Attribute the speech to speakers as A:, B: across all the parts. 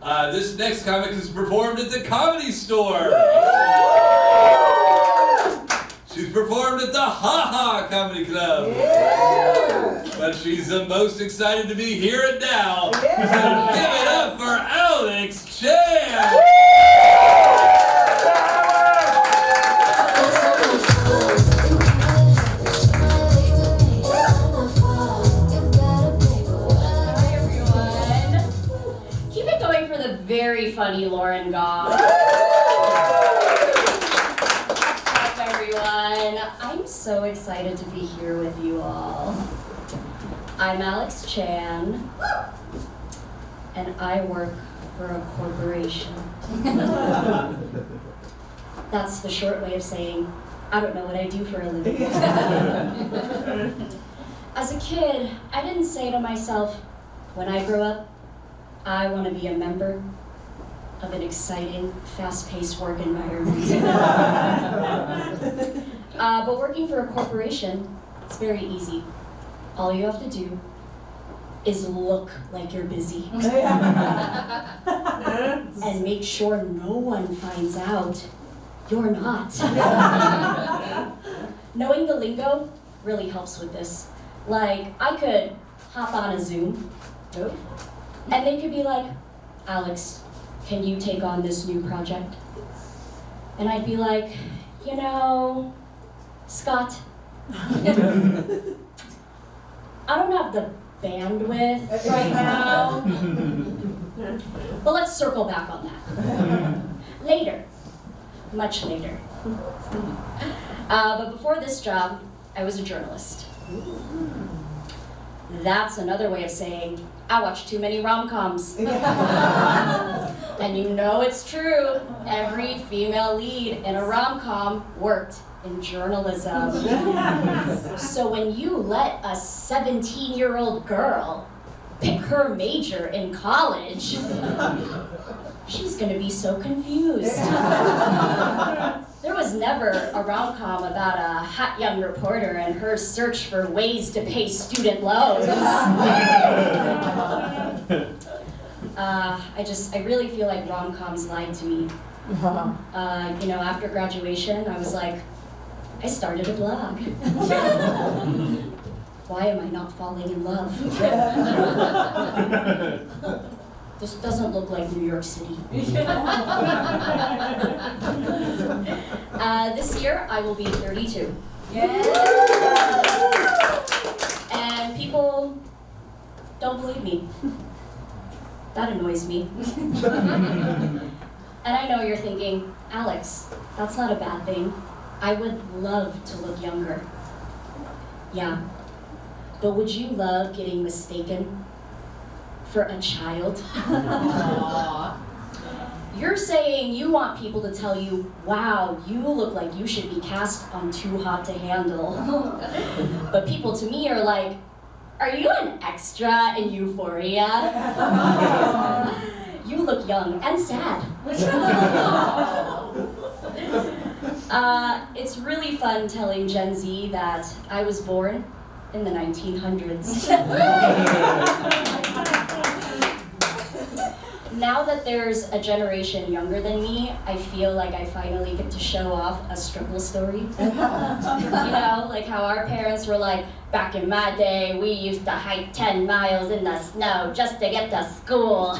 A: This next comic is performed at the Comedy Store. She's performed at the Ha Ha Comedy Club. But she's the most excited to be here and now. So give it up for Alex Chan.
B: Very funny Lauren Goff. What's up, everyone? I'm so excited to be here with you all. I'm Alex Chan, and I work for a corporation. That's the short way of saying, I don't know what I do for a living. As a kid, I didn't say to myself, when I grow up, I want to be a member of an exciting, fast-paced work environment. But working for a corporation, it's very easy. All you have to do is look like you're busy. And make sure no one finds out you're not. Knowing the lingo really helps with this. Like, I could hop on a Zoom, and they could be like, Alex, can you take on this new project? And I'd be like, you know, Scott, I don't have the bandwidth right now. But let's circle back on that. Later, much later. But before this job, I was a journalist. That's another way of saying, I watch too many rom-coms. And you know it's true. Every female lead in a rom-com worked in journalism. So when you let a 17-year-old girl pick her major in college, she's gonna be so confused. There was never a rom-com about a hot young reporter and her search for ways to pay student loans. I really feel like rom-coms lied to me. You know, after graduation, I was like, I started a blog. Why am I not falling in love? This doesn't look like New York City. This year, I will be 32. And people don't believe me. That annoys me. And I know you're thinking, Alex, that's not a bad thing. I would love to look younger. Yeah. But would you love getting mistaken for a child? You're saying you want people to tell you, wow, you look like you should be cast on Too Hot to Handle. But people to me are like, are you an extra in Euphoria? You look young and sad. It's really fun telling Gen Z that I was born in the 1900s. Now that there's a generation younger than me, I feel like I finally get to show off a struggle story. You know, like how our parents were like, back in my day, we used to hike 10 miles in the snow just to get to school.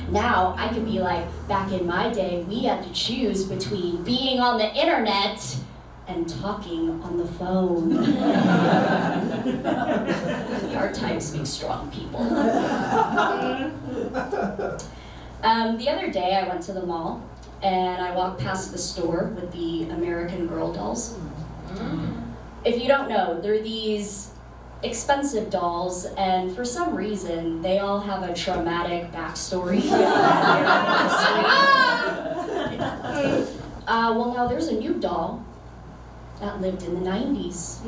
B: Now I can be like, back in my day, we had to choose between being on the internet and talking on the phone. Hard times make strong people. The other day I went to the mall and I walked past the store with the American Girl dolls. If you don't know, they're these expensive dolls, and for some reason they all have a traumatic backstory. Well, now there's a new doll that lived in the 90s.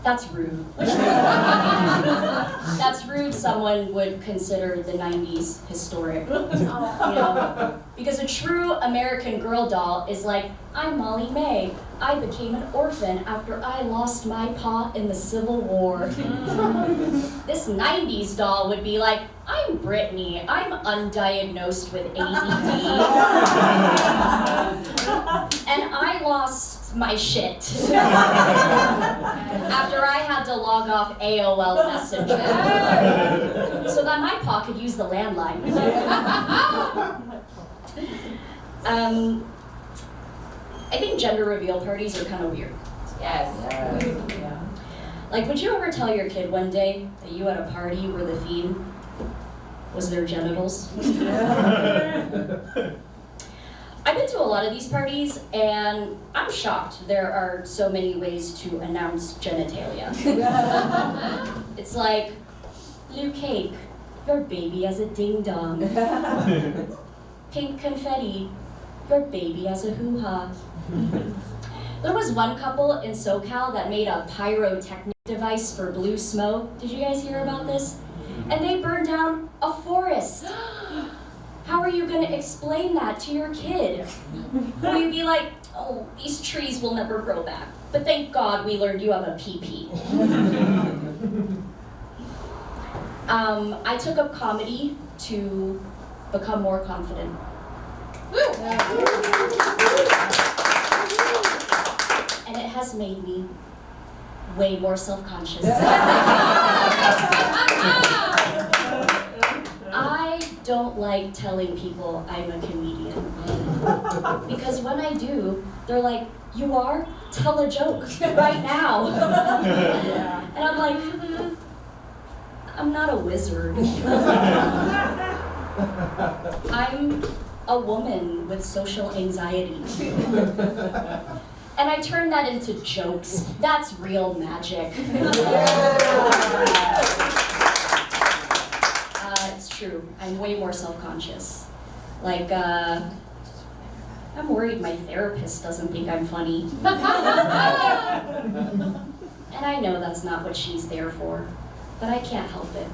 B: That's rude. That's rude. Someone would consider the 90s historic. Because a true American Girl doll is like, I'm Molly May. I became an orphan after I lost my pa in the Civil War. This 90s doll would be like, I'm Brittany. I'm undiagnosed with ADD. And I lost my shit after I had to log off AOL Messenger so that my pa could use the landline. I think gender reveal parties are kind of weird.
C: Yes.
D: Yeah.
B: Like, would you ever tell your kid one day that you had a party where the theme was their genitals? I've been to a lot of these parties, and I'm shocked there are so many ways to announce genitalia. It's like, blue cake, your baby has a ding-dong. Pink confetti, your baby has a hoo-ha. There was one couple in SoCal that made a pyrotechnic device for blue smoke. Did you guys hear about this? And they burned down a forest. How are you gonna explain that to your kid? Will you be like, oh, these trees will never grow back, but thank God we learned you have a PP. I took up comedy to become more confident. And it has made me way more self-conscious. I don't like telling people I'm a comedian. Because when I do, they're like, you are? Tell a joke right now. And I'm like, I'm not a wizard. I'm a woman with social anxiety. And I turn that into jokes. That's real magic. It's true. I'm way more self-conscious. Like, I'm worried my therapist doesn't think I'm funny. And I know that's not what she's there for, but I can't help it.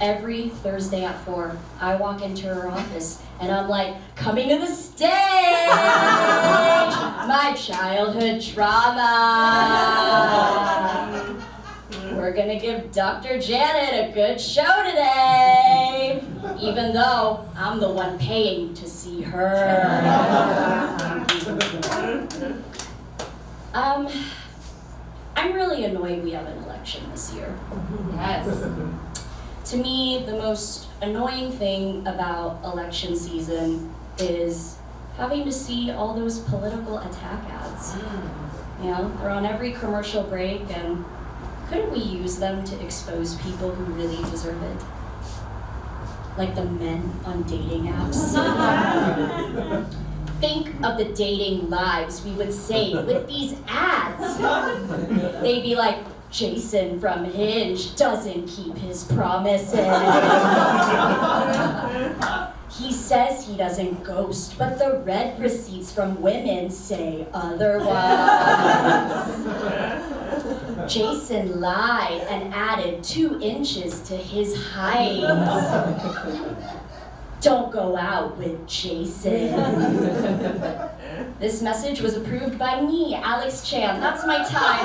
B: Every Thursday at 4, I walk into her office and I'm like, coming to the stage, my childhood trauma. We're gonna give Dr. Janet a good show today, even though I'm the one paying to see her. I'm really annoyed we have an election this year.
C: Yes.
B: To me, the most annoying thing about election season is having to see all those political attack ads. You know, they're on every commercial break, and couldn't we use them to expose people who really deserve it? Like the men on dating apps. Think of the dating lives we would save with these ads. They'd be like, Jason from Hinge doesn't keep his promises. He says he doesn't ghost, but the red receipts from women say otherwise. Jason lied and added 2 inches to his height. Don't go out with Jason. This message was approved by me, Alex Chan. That's my time.